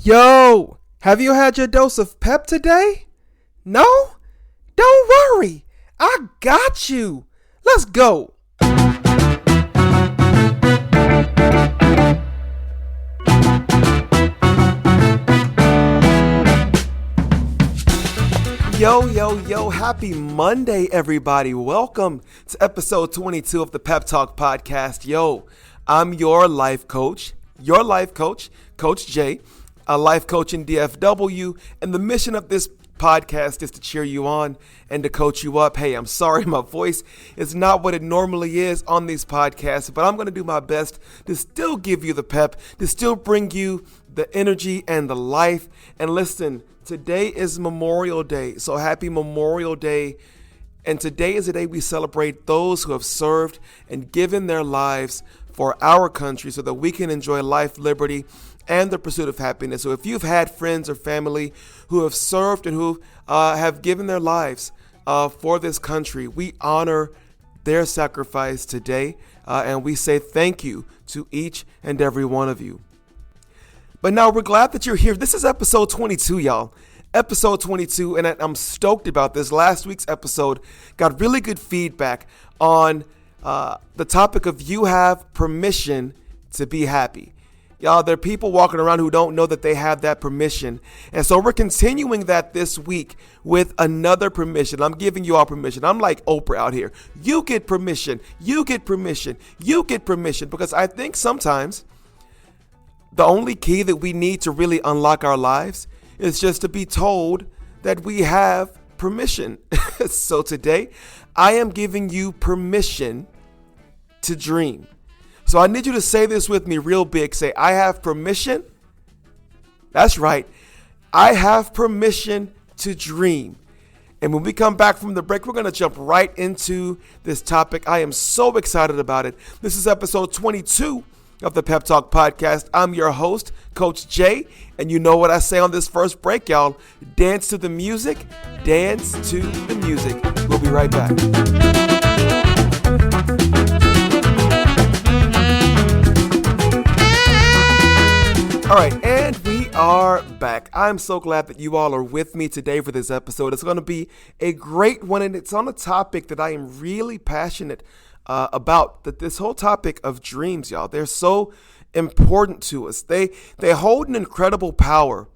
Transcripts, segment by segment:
Yo, have you had your dose of pep today? No? Don't worry. I got you. Let's go. Yo, happy Monday, everybody. Welcome to episode 22 of the PepTalk Podcast. Yo, I'm your life coach, Coach Jay, a life coach in DFW, and the mission of this podcast is to cheer you on and to coach you up. Hey, I'm sorry my voice is not what it normally is on these podcasts, but I'm going to do my best to still give you the pep, to still bring you the energy and the life. And listen, today is Memorial Day, so happy Memorial Day. And today is the day we celebrate those who have served and given their lives for our country so that we can enjoy life, liberty, and the pursuit of happiness. So if you've had friends or family who have served and who have given their lives for this country, we honor their sacrifice today, and we say thank you to each and every one of you. But now we're glad that you're here. This is episode 22, y'all. Episode 22, and I'm stoked about this. Last week's episode got really good feedback on the topic of you have permission to be happy. Y'all, there are people walking around who don't know that they have that permission. And so we're continuing that this week with another permission. I'm giving you all permission. I'm like Oprah out here. You get permission. You get permission. You get permission. Because I think sometimes the only key that we need to really unlock our lives is just to be told that we have permission. So today, I am giving you permission to dream. So I need you to say this with me real big. Say, I have permission. That's right. I have permission to dream. And when we come back from the break, we're going to jump right into this topic. I am so excited about it. This is episode 22 of the Pep Talk Podcast. I'm your host, Coach Jay. And you know what I say on this first break, y'all. Dance to the music. Dance to the music. We'll be right back. All right, and we are back. I'm so glad that you all are with me today for this episode. It's going to be a great one, and it's on a topic that I am really passionate about. That this whole topic of dreams, y'all, they're so important to us. They hold an incredible power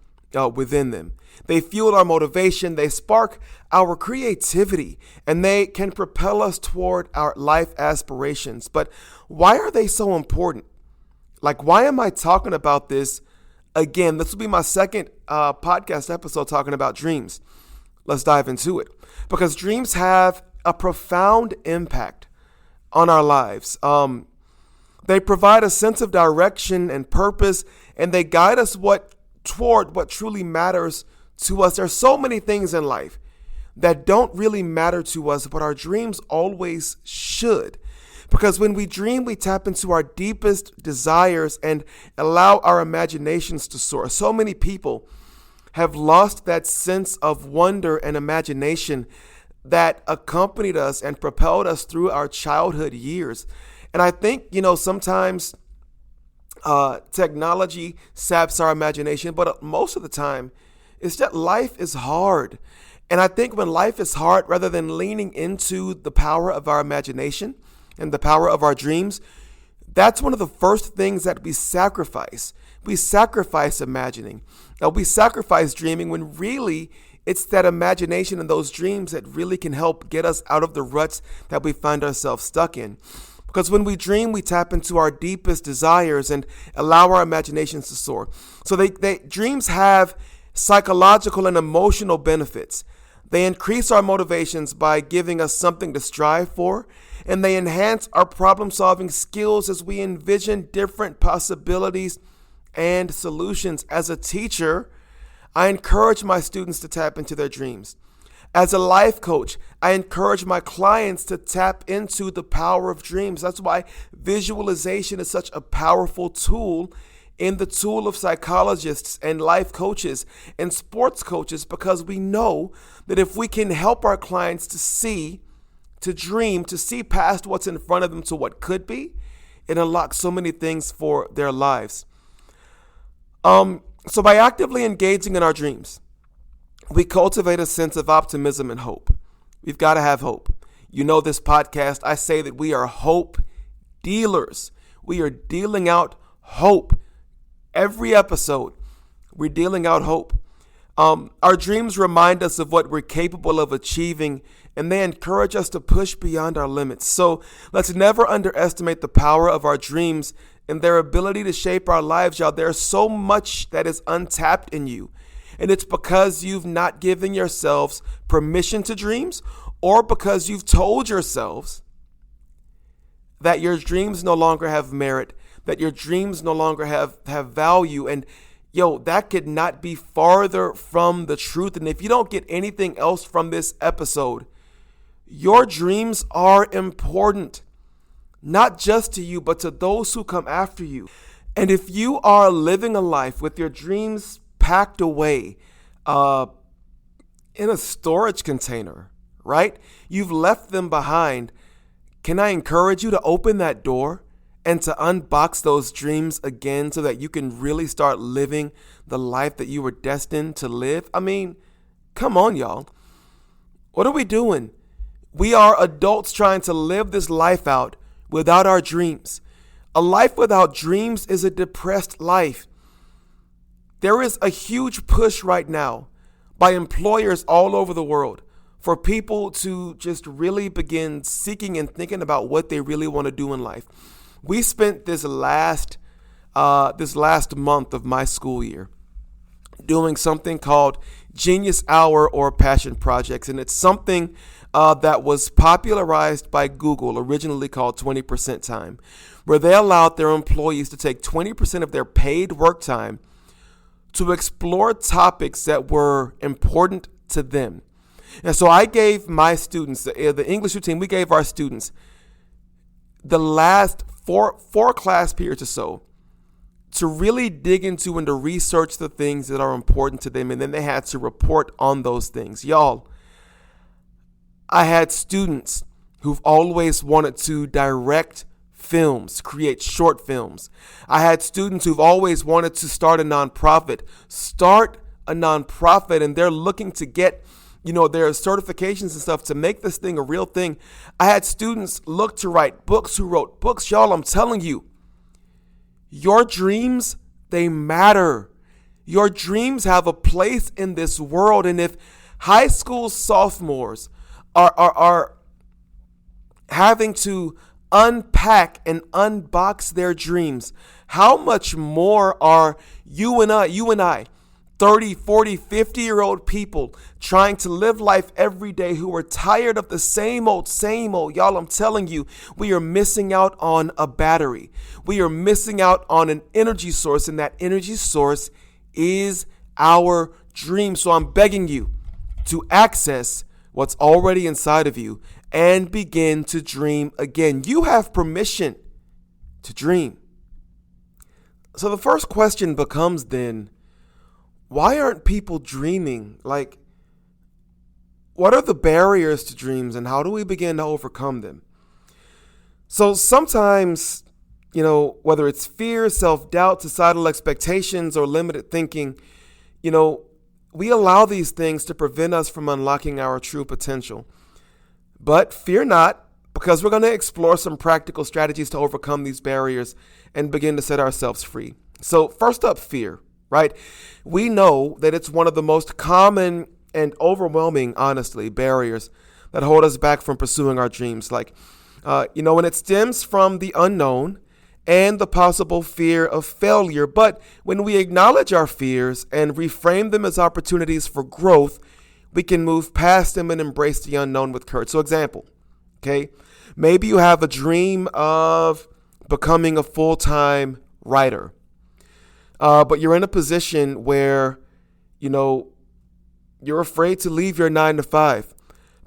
within them. They fuel our motivation. They spark our creativity, and they can propel us toward our life aspirations. But why are they so important? Like, why am I talking about this again? This will be my second podcast episode talking about dreams. Let's dive into it. Because dreams have a profound impact on our lives. They provide a sense of direction and purpose, and they guide us toward what truly matters to us. There's so many things in life that don't really matter to us, but our dreams always should. Because when we dream, we tap into our deepest desires and allow our imaginations to soar. So many people have lost that sense of wonder and imagination that accompanied us and propelled us through our childhood years. And I think, sometimes technology saps our imagination, but most of the time, it's that life is hard. And I think when life is hard, rather than leaning into the power of our imagination and the power of our dreams, that's one of the first things that we sacrifice. We sacrifice imagining. We sacrifice dreaming when really it's that imagination and those dreams that really can help get us out of the ruts that we find ourselves stuck in. Because when we dream, we tap into our deepest desires and allow our imaginations to soar. So dreams have psychological and emotional benefits. They increase our motivations by giving us something to strive for, and they enhance our problem-solving skills as we envision different possibilities and solutions. As a teacher, I encourage my students to tap into their dreams. As a life coach, I encourage my clients to tap into the power of dreams. That's why visualization is such a powerful tool in the tool of psychologists and life coaches and sports coaches, because we know that if we can help our clients to dream, to see past what's in front of them to what could be, it unlocks so many things for their lives. So by actively engaging in our dreams, we cultivate a sense of optimism and hope. We've got to have hope. You know this podcast, I say that we are hope dealers. We are dealing out hope. Every episode, we're dealing out hope. Our dreams remind us of what we're capable of achieving, and they encourage us to push beyond our limits. So let's never underestimate the power of our dreams and their ability to shape our lives, y'all. There's so much that is untapped in you. And it's because you've not given yourselves permission to dreams, or because you've told yourselves that your dreams no longer have merit, that your dreams no longer have value. And that could not be farther from the truth. And if you don't get anything else from this episode, your dreams are important, not just to you, but to those who come after you. And if you are living a life with your dreams packed away in a storage container, right? You've left them behind. Can I encourage you to open that door and to unbox those dreams again so that you can really start living the life that you were destined to live? I mean, come on, y'all. What are we doing? We are adults trying to live this life out without our dreams. A life without dreams is a depressed life. There is a huge push right now by employers all over the world for people to just really begin seeking and thinking about what they really want to do in life. We spent this last month of my school year doing something called Genius Hour or Passion Projects, and it's something that was popularized by Google, originally called 20% Time, where they allowed their employees to take 20% of their paid work time to explore topics that were important to them. And so I gave my students, the English routine, we gave our students the last four class periods or so to really dig into and to research the things that are important to them. And then they had to report on those things. Y'all, I had students who've always wanted to direct films, create short films. I had students who've always wanted to start a nonprofit, and they're looking to get their certifications and stuff to make this thing a real thing. I had students look to write books who wrote books. Y'all, I'm telling you, your dreams, they matter. Your dreams have a place in this world. And if high school sophomores are having to unpack and unbox their dreams, how much more are you and I, 30, 40, 50-year-old people trying to live life every day who are tired of the same old. Y'all, I'm telling you, we are missing out on a battery. We are missing out on an energy source, and that energy source is our dream. So I'm begging you to access what's already inside of you and begin to dream again. You have permission to dream. So the first question becomes then, why aren't people dreaming? Like, what are the barriers to dreams, and how do we begin to overcome them? So sometimes, whether it's fear, self-doubt, societal expectations, or limited thinking, we allow these things to prevent us from unlocking our true potential. But fear not, because we're going to explore some practical strategies to overcome these barriers and begin to set ourselves free. So first up, fear. Right? We know that it's one of the most common and overwhelming, honestly, barriers that hold us back from pursuing our dreams. And it stems from the unknown and the possible fear of failure. But when we acknowledge our fears and reframe them as opportunities for growth, we can move past them and embrace the unknown with courage. So example, okay, maybe you have a dream of becoming a full-time writer. But you're in a position where, you're afraid to leave your 9-to-5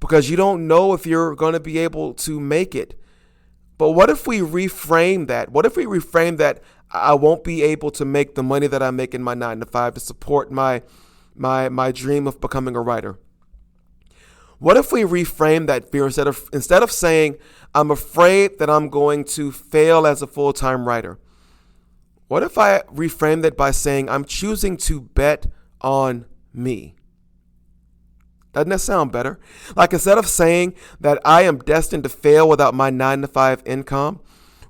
because you don't know if you're going to be able to make it. But what if we reframe that? What if we reframe that I won't be able to make the money that I make in my 9-to-5 to support my dream of becoming a writer? What if we reframe that fear instead of saying I'm afraid that I'm going to fail as a full-time writer? What if I reframe that by saying, I'm choosing to bet on me? Doesn't that sound better? Like, instead of saying that I am destined to fail without my 9-to-5 income,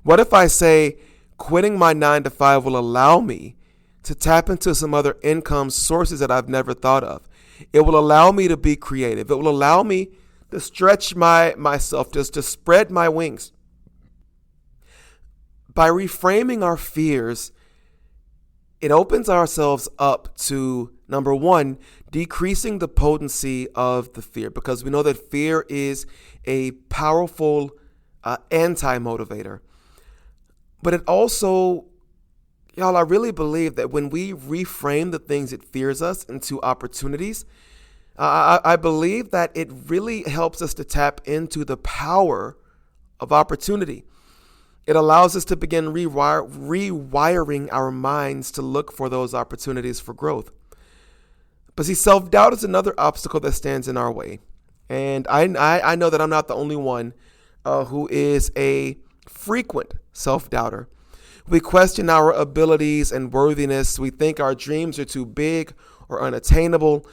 what if I say quitting my 9-to-5 will allow me to tap into some other income sources that I've never thought of? It will allow me to be creative. It will allow me to stretch myself, just to spread my wings. By reframing our fears, it opens ourselves up to, number one, decreasing the potency of the fear, because we know that fear is a powerful anti-motivator. But it also, y'all, I really believe that when we reframe the things that fears us into opportunities, I believe that it really helps us to tap into the power of opportunity. It allows us to begin rewiring our minds to look for those opportunities for growth. But see, self-doubt is another obstacle that stands in our way. And I know that I'm not the only one who is a frequent self-doubter. We question our abilities and worthiness. We think our dreams are too big or unattainable.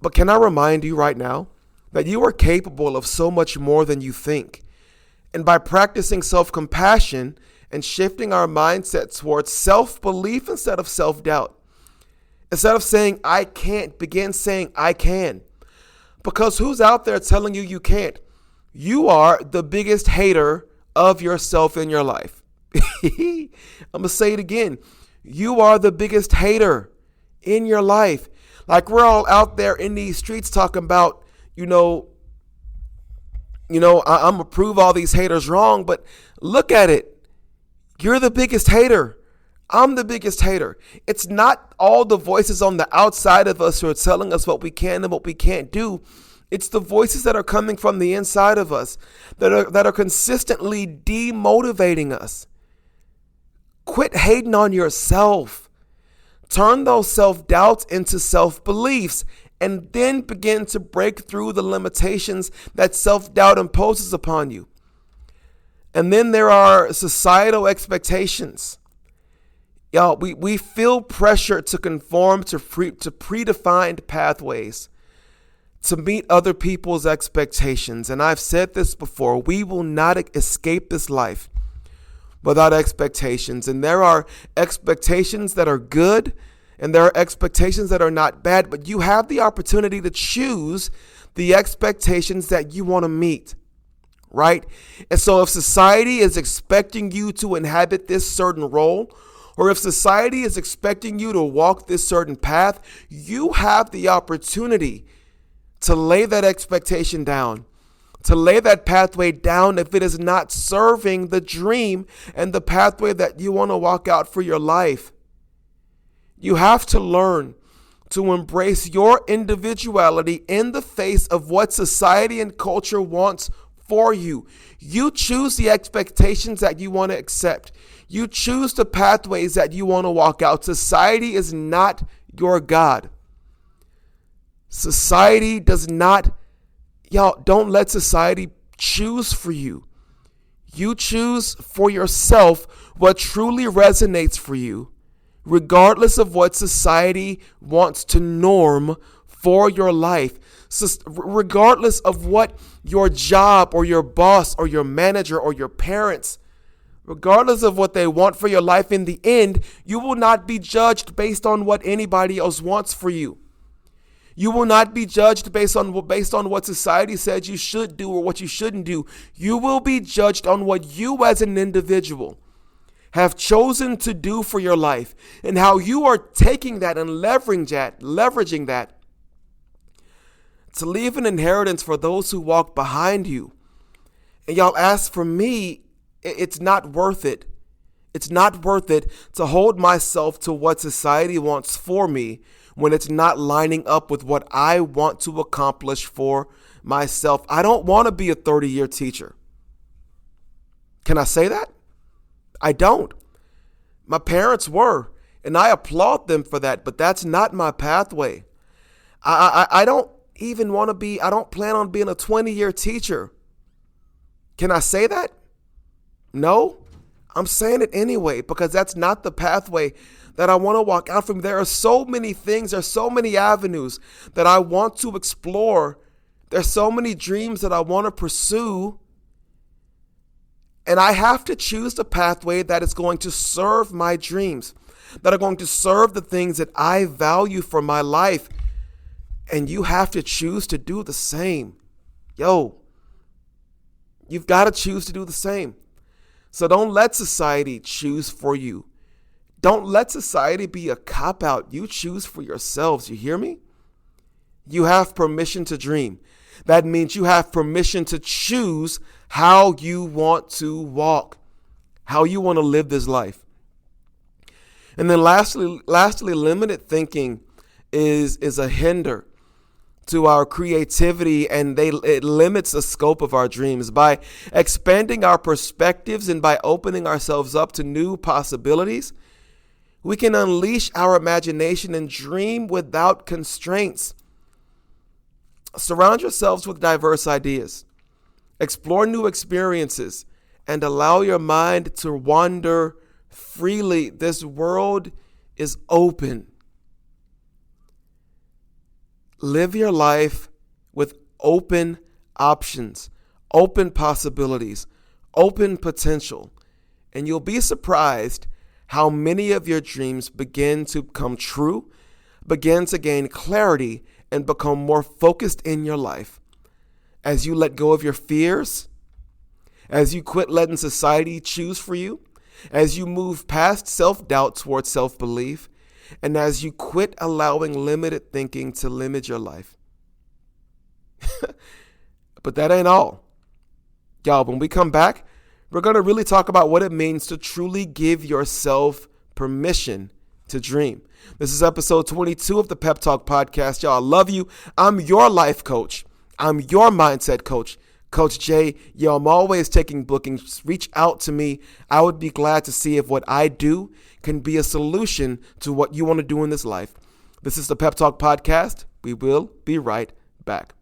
But can I remind you right now that you are capable of so much more than you think? And by practicing self-compassion and shifting our mindset towards self-belief instead of self-doubt, instead of saying, I can't, begin saying, I can. Because who's out there telling you you can't? You are the biggest hater of yourself in your life. I'm going to say it again. You are the biggest hater in your life. Like, we're all out there in these streets talking about, I'm going to prove all these haters wrong, but look at it. You're the biggest hater. I'm the biggest hater. It's not all the voices on the outside of us who are telling us what we can and what we can't do. It's the voices that are coming from the inside of us that are consistently demotivating us. Quit hating on yourself. Turn those self-doubts into self-beliefs, and then begin to break through the limitations that self-doubt imposes upon you. And then there are societal expectations. Y'all, we feel pressure to conform to predefined pathways, to meet other people's expectations. And I've said this before, we will not escape this life without expectations. And there are expectations that are good, and there are expectations that are not bad, but you have the opportunity to choose the expectations that you want to meet, right? And so if society is expecting you to inhabit this certain role, or if society is expecting you to walk this certain path, you have the opportunity to lay that expectation down, to lay that pathway down if it is not serving the dream and the pathway that you want to walk out for your life. You have to learn to embrace your individuality in the face of what society and culture wants for you. You choose the expectations that you want to accept. You choose the pathways that you want to walk out. Society is not your God. Society does not, don't let society choose for you. You choose for yourself what truly resonates for you, regardless of what society wants to norm for your life. So regardless of what your job or your boss or your manager or your parents, regardless of what they want for your life, in the end, you will not be judged based on what anybody else wants for you. You will not be judged based on what society says you should do or what you shouldn't do. You will be judged on what you as an individual have chosen to do for your life, and how you are taking that and leveraging that to leave an inheritance for those who walk behind you. And y'all, as for me, it's not worth it. It's not worth it to hold myself to what society wants for me when it's not lining up with what I want to accomplish for myself. I don't want to be a 30-year teacher. Can I say that? I don't. My parents were, and I applaud them for that, but that's not my pathway. I don't even want to be, I don't plan on being a 20-year teacher. Can I say that? No, I'm saying it anyway because that's not the pathway that I want to walk out from. There are so many things, there's so many avenues that I want to explore. There's so many dreams that I want to pursue. And I have to choose the pathway that is going to serve my dreams, that are going to serve the things that I value for my life. And you have to choose to do the same. You've got to choose to do the same. So don't let society choose for you. Don't let society be a cop-out. You choose for yourselves. You hear me? You have permission to dream. That means you have permission to choose how you want to walk, how you want to live this life. And then lastly, limited thinking is a hinder to our creativity, and it limits the scope of our dreams. By expanding our perspectives and by opening ourselves up to new possibilities, we can unleash our imagination and dream without constraints. Surround yourselves with diverse ideas. Explore new experiences and allow your mind to wander freely. This world is open. Live your life with open options, open possibilities, open potential, and you'll be surprised how many of your dreams begin to come true, begin to gain clarity, and become more focused in your life. As you let go of your fears, as you quit letting society choose for you, as you move past self-doubt towards self-belief, and as you quit allowing limited thinking to limit your life. But that ain't all. Y'all, when we come back, we're going to really talk about what it means to truly give yourself permission to dream. This is episode 22 of the PepTalk Podcast. Y'all, I love you. I'm your life coach. I'm your mindset coach, Coach Jay. Yo, I'm always taking bookings. Reach out to me. I would be glad to see if what I do can be a solution to what you want to do in this life. This is the PepTalk Podcast. We will be right back.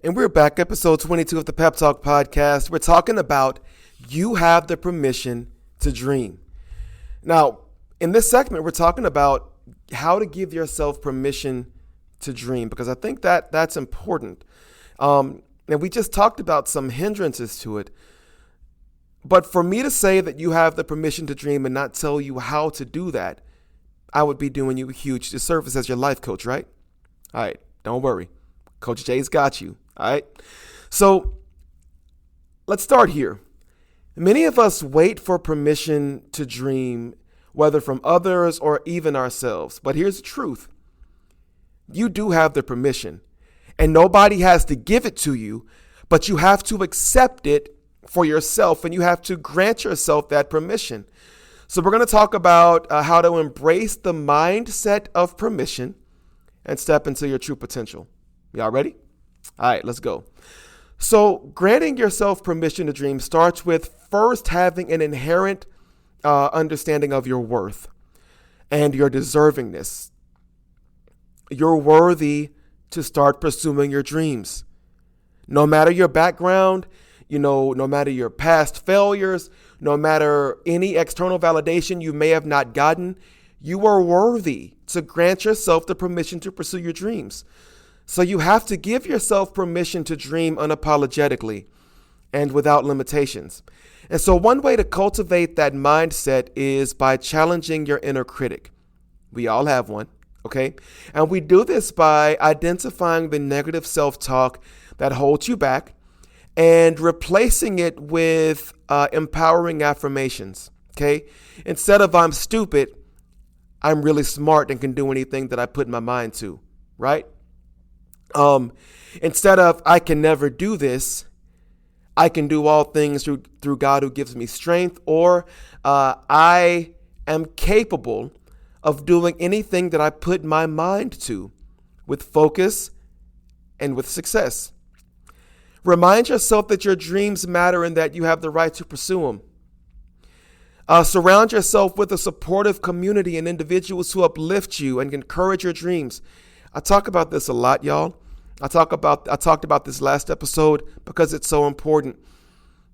And we're back, episode 22 of the PepTalk Podcast. We're talking about you have the permission to dream. Now, in this segment, we're talking about how to give yourself permission to dream, because I think that that's important. And we just talked about some hindrances to it. But for me to say that you have the permission to dream and not tell you how to do that, I would be doing you a huge disservice as your life coach, right? All right, don't worry. Coach Jay's got you. All right. So let's start here. Many of us wait for permission to dream, whether from others or even ourselves. But here's the truth. You do have the permission, and nobody has to give it to you, but you have to accept it for yourself, and you have to grant yourself that permission. So we're going to talk about how to embrace the mindset of permission and step into your true potential. Y'all ready? All right, let's go. So granting yourself permission to dream starts with first having an inherent understanding of your worth and your deservingness. You're worthy to start pursuing your dreams. No matter your background, no matter your past failures, no matter any external validation you may have not gotten, you are worthy to grant yourself the permission to pursue your dreams. So you have to give yourself permission to dream unapologetically and without limitations. And so one way to cultivate that mindset is by challenging your inner critic. We all have one, okay? And we do this by identifying the negative self-talk that holds you back and replacing it with empowering affirmations, okay? Instead of I'm stupid, I'm really smart and can do anything that I put my mind to, right? Instead of I can never do this, I can do all things through God who gives me strength, or I am capable of doing anything that I put my mind to with focus and with success. Remind yourself that your dreams matter and that you have the right to pursue them. Surround yourself with a supportive community and individuals who uplift you and encourage your dreams. I talk about this a lot, y'all. I talked about this last episode because it's so important.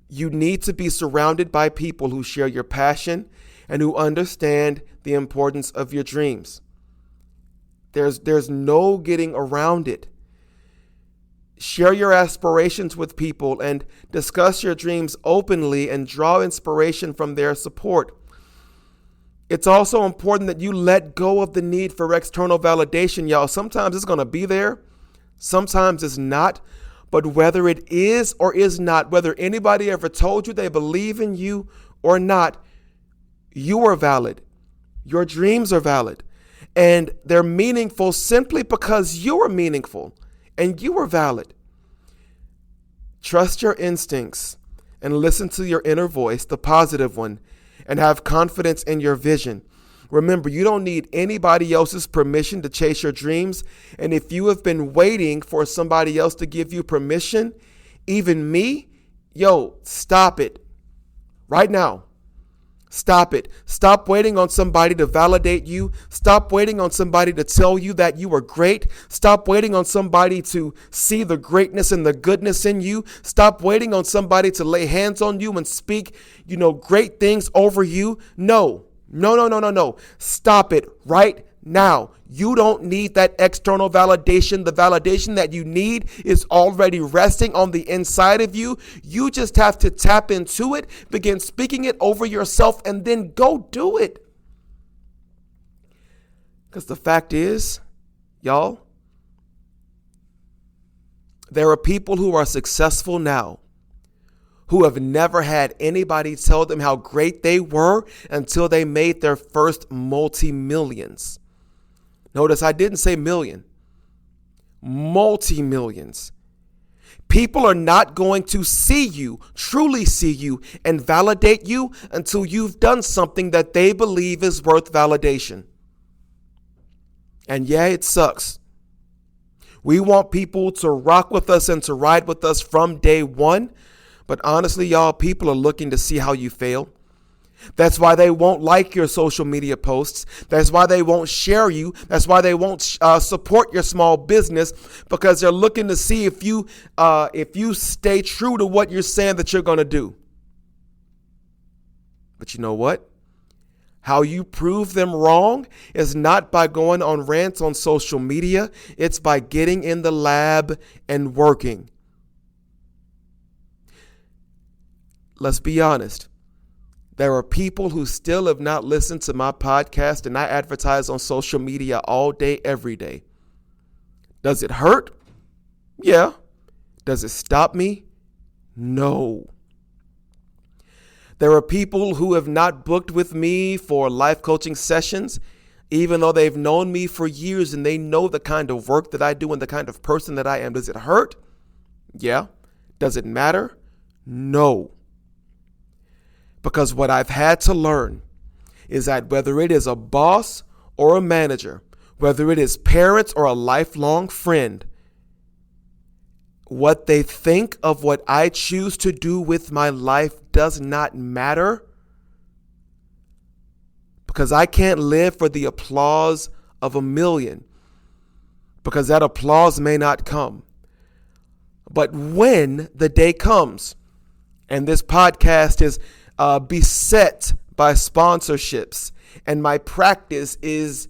You need to be surrounded by people who share your passion and who understand the importance of your dreams. There's no getting around it. Share your aspirations with people and discuss your dreams openly and draw inspiration from their support. It's also important that you let go of the need for external validation, y'all. Sometimes it's going to be there. Sometimes it's not. But whether it is or is not, whether anybody ever told you they believe in you or not, you are valid. Your dreams are valid. And they're meaningful simply because you are meaningful and you are valid. Trust your instincts and listen to your inner voice, the positive one, and have confidence in your vision. Remember, you don't need anybody else's permission to chase your dreams. And if you have been waiting for somebody else to give you permission, even me, stop it right now. Stop it. Stop waiting on somebody to validate you. Stop waiting on somebody to tell you that you are great. Stop waiting on somebody to see the greatness and the goodness in you. Stop waiting on somebody to lay hands on you and speak, great things over you. No. Stop it right now. You don't need that external validation. The validation that you need is already resting on the inside of you. You just have to tap into it, begin speaking it over yourself, and then go do it. Because the fact is, y'all, there are people who are successful now who have never had anybody tell them how great they were until they made their first multi-millions. Notice I didn't say million, multi-millions. People are not going to truly see you and validate you until you've done something that they believe is worth validation. And yeah, it sucks. We want people to rock with us and to ride with us from day one. But honestly, y'all, people are looking to see how you fail. That's why they won't like your social media posts. That's why they won't share you. That's why they won't support your small business, because they're looking to see if you stay true to what you're saying that you're going to do. But you know what? How you prove them wrong is not by going on rants on social media. It's by getting in the lab and working. Let's be honest. There are people who still have not listened to my podcast, and I advertise on social media all day, every day. Does it hurt? Yeah. Does it stop me? No. There are people who have not booked with me for life coaching sessions, even though they've known me for years and they know the kind of work that I do and the kind of person that I am. Does it hurt? Yeah. Does it matter? No. Because what I've had to learn is that whether it is a boss or a manager, whether it is parents or a lifelong friend, what they think of what I choose to do with my life does not matter, because I can't live for the applause of a million, because that applause may not come. But when the day comes, and this podcast is beset by sponsorships, and my practice is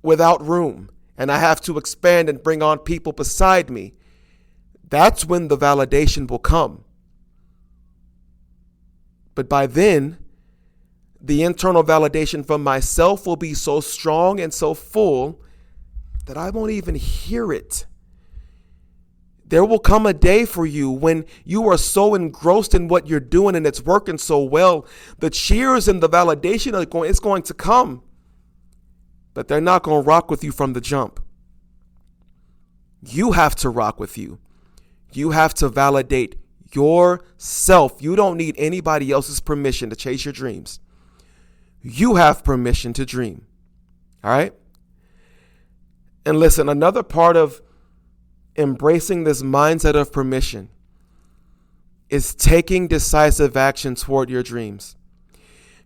without room, and I have to expand and bring on people beside me, that's when the validation will come. But by then, the internal validation from myself will be so strong and so full that I won't even hear it. There will come a day for you when you are so engrossed in what you're doing and it's working so well. The cheers and the validation it's going to come, but they're not going to rock with you from the jump. You have to rock with you. You have to validate yourself. You don't need anybody else's permission to chase your dreams. You have permission to dream. All right? And listen, another part of embracing this mindset of permission is taking decisive action toward your dreams.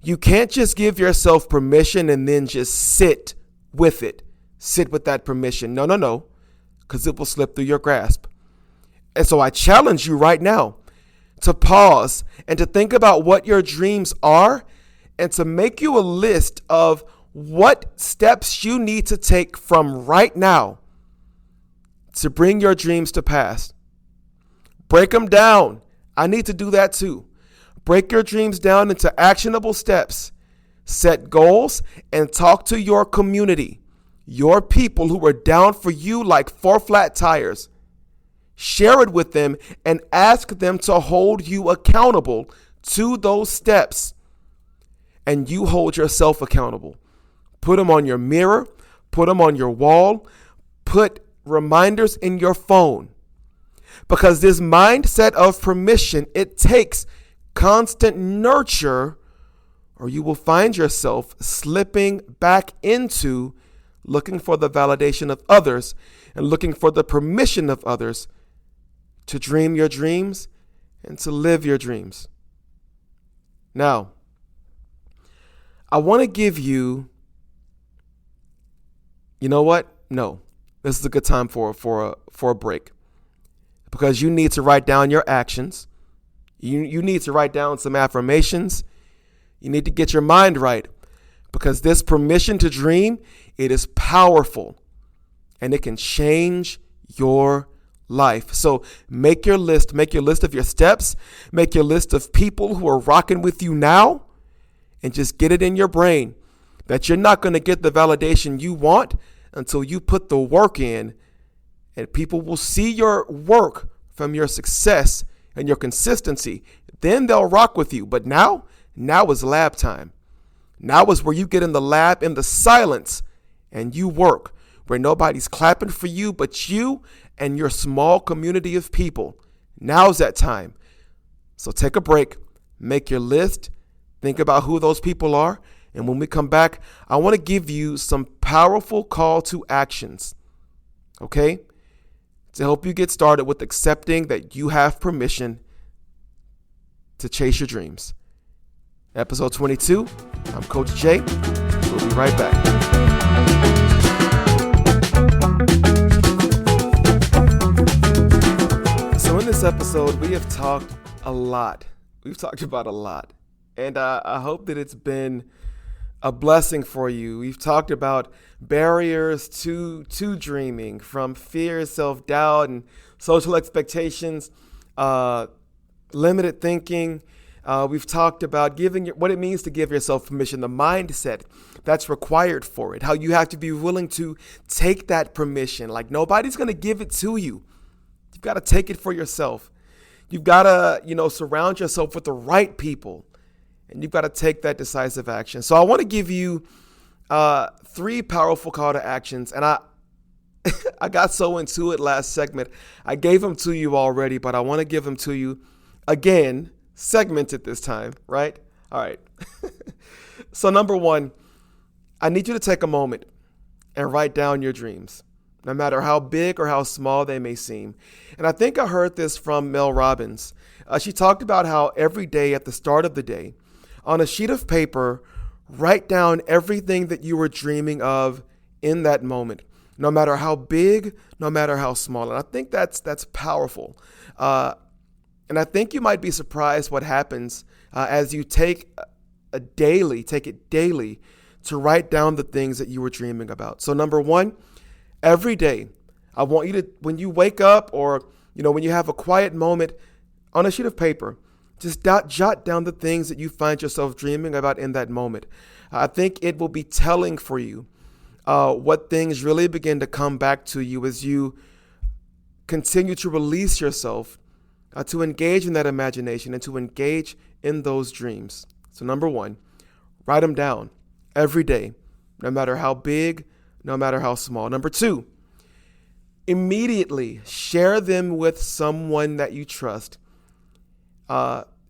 You can't just give yourself permission and then just sit with it. Sit with that permission. No. because it will slip through your grasp. And so I challenge you right now to pause and to think about what your dreams are and to make you a list of what steps you need to take from right now to bring your dreams to pass. Break them down. I need to do that too. Break your dreams down into actionable steps. Set goals and talk to your community, your people who are down for you like 4 flat tires. Share it with them and ask them to hold you accountable to those steps. And you hold yourself accountable. Put them on your mirror, put them on your wall, put reminders in your phone. Because this mindset of permission, it takes constant nurture, or you will find yourself slipping back into looking for the validation of others and looking for the permission of others to dream your dreams and to live your dreams. Now, I want to give you, you know what? No, this is a good time for a break, because you need to write down your actions. You need to write down some affirmations. You need to get your mind right, because this permission to dream, it is powerful and it can change your life. So make your list of your steps, make your list of people who are rocking with you now, and just get it in your brain that you're not going to get the validation you want until you put the work in, and people will see your work from your success and your consistency. Then they'll rock with you. But now is lab time. Now is where you get in the lab in the silence and you work, where nobody's clapping for you but you and your small community of people. Now's that time. So take a break, make your list, think about who those people are. And when we come back, I want to give you some powerful call to actions, okay? To help you get started with accepting that you have permission to chase your dreams. Episode 22, I'm Coach Jay. We'll be right back. So in this episode, we have talked a lot. We've talked about a lot. And I hope that it's been a blessing for you. We've talked about barriers to dreaming, from fear, self-doubt, and social expectations, limited thinking. We've talked about what it means to give yourself permission, the mindset that's required for it, how you have to be willing to take that permission. Like, nobody's going to give it to you. You've got to take it for yourself. You've got to, surround yourself with the right people. And you've got to take that decisive action. So I want to give you 3 powerful call to actions. And I got so into it last segment. I gave them to you already, but I want to give them to you again, segmented this time, right? All right. So number 1, I need you to take a moment and write down your dreams, no matter how big or how small they may seem. And I think I heard this from Mel Robbins. She talked about how every day at the start of the day, on a sheet of paper, write down everything that you were dreaming of in that moment, no matter how big, no matter how small. And I think that's powerful. And I think you might be surprised what happens as you take it daily to write down the things that you were dreaming about. So number 1, every day, I want you to, when you wake up or, when you have a quiet moment, on a sheet of paper, just jot down the things that you find yourself dreaming about in that moment. I think it will be telling for you what things really begin to come back to you as you continue to release yourself to engage in that imagination and to engage in those dreams. So number 1, write them down every day, no matter how big, no matter how small. Number 2, immediately share them with someone that you trust.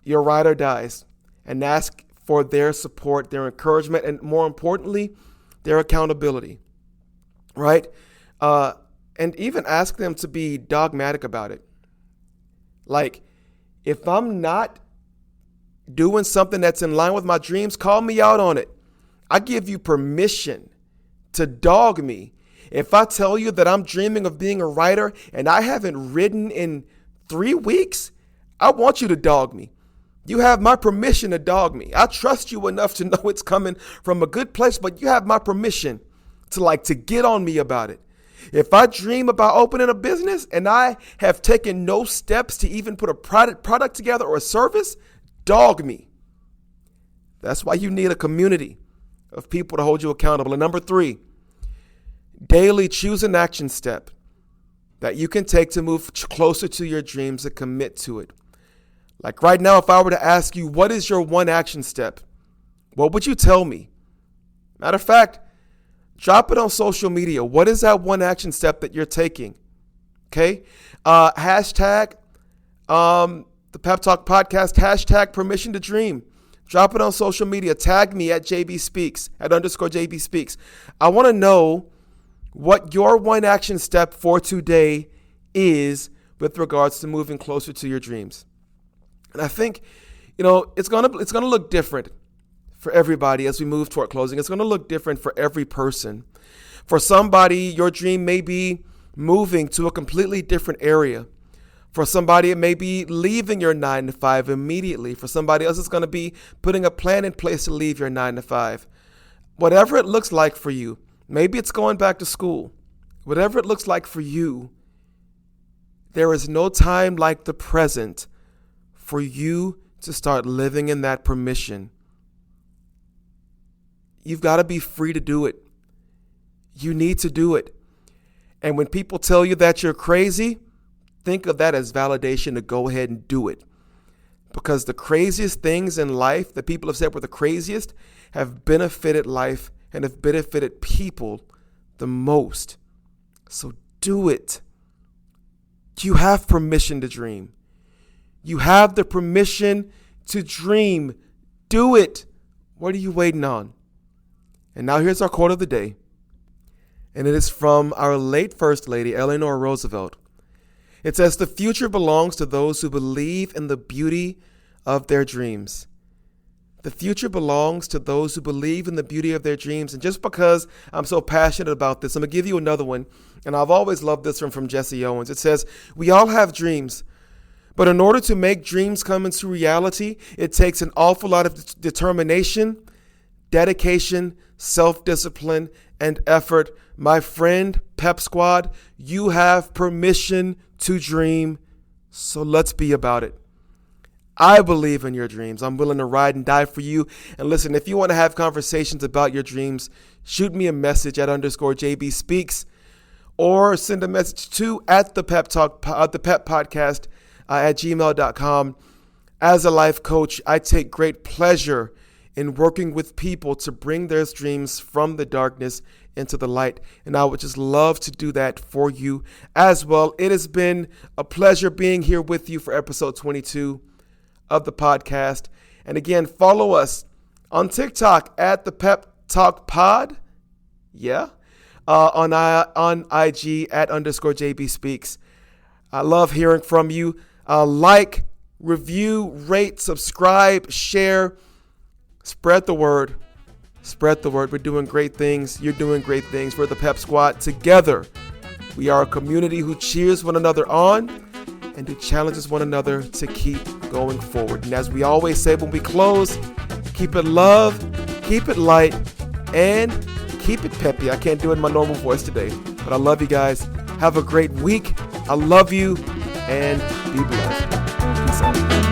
Your ride or dies, and ask for their support, their encouragement, and more importantly, their accountability, right? And even ask them to be dogmatic about it. Like, if I'm not doing something that's in line with my dreams, call me out on it. I give you permission to dog me If I tell you that I'm dreaming of being a writer and I haven't written in 3 weeks, I want you to dog me. You have my permission to dog me. I trust you enough to know it's coming from a good place, but you have my permission to get on me about it. If I dream about opening a business and I have taken no steps to even put a product together or a service, dog me. That's why you need a community of people to hold you accountable. And number 3, daily choose an action step that you can take to move closer to your dreams and commit to it. Like right now, if I were to ask you, what is your one action step? What would you tell me? Matter of fact, drop it on social media. What is that one action step that you're taking? Okay. Hashtag the PepTalk Podcast, hashtag permission to dream. Drop it on social media. Tag me at JB Speaks, at _JB Speaks. I want to know what your one action step for today is with regards to moving closer to your dreams. And I think, it's gonna look different for everybody as we move toward closing. It's gonna look different for every person. For somebody, your dream may be moving to a completely different area. For somebody, it may be leaving your 9 to 5 immediately. For somebody else, it's going to be putting a plan in place to leave your 9 to 5. Whatever it looks like for you, maybe it's going back to school. Whatever it looks like for you, there is no time like the present for you to start living in that permission. You've got to be free to do it. You need to do it. And when people tell you that you're crazy, think of that as validation to go ahead and do it. Because the craziest things in life that people have said were the craziest have benefited life and have benefited people the most. So do it. You have permission to dream. You have the permission to dream. Do it. What are you waiting on? And now here's our quote of the day. And it is from our late First Lady, Eleanor Roosevelt. It says, "The future belongs to those who believe in the beauty of their dreams." The future belongs to those who believe in the beauty of their dreams. And just because I'm so passionate about this, I'm going to give you another one. And I've always loved this one from Jesse Owens. It says, "We all have dreams, but in order to make dreams come into reality, it takes an awful lot of determination, dedication, self-discipline, and effort. My friend, Pep Squad, you have permission to dream, so let's be about it." I believe in your dreams. I'm willing to ride and die for you. And listen, if you want to have conversations about your dreams, shoot me a message at _JB Speaks, or send a message to at the Pep Podcast at gmail.com. As a life coach, I take great pleasure in working with people to bring their dreams from the darkness into the light. And I would just love to do that for you as well. It has been a pleasure being here with you for episode 22 of the podcast. And again, follow us on TikTok at the PepTalk Pod. Yeah. On IG at _JB Speaks. I love hearing from you. Like, review, rate, subscribe, share. Spread the word. Spread the word. We're doing great things. You're doing great things. We're the Pep Squad. Together, we are a community who cheers one another on and who challenges one another to keep going forward. And as we always say when we close, keep it love, keep it light, and keep it peppy. I can't do it in my normal voice today, but I love you guys. Have a great week. I love you, and be blessed. Peace out.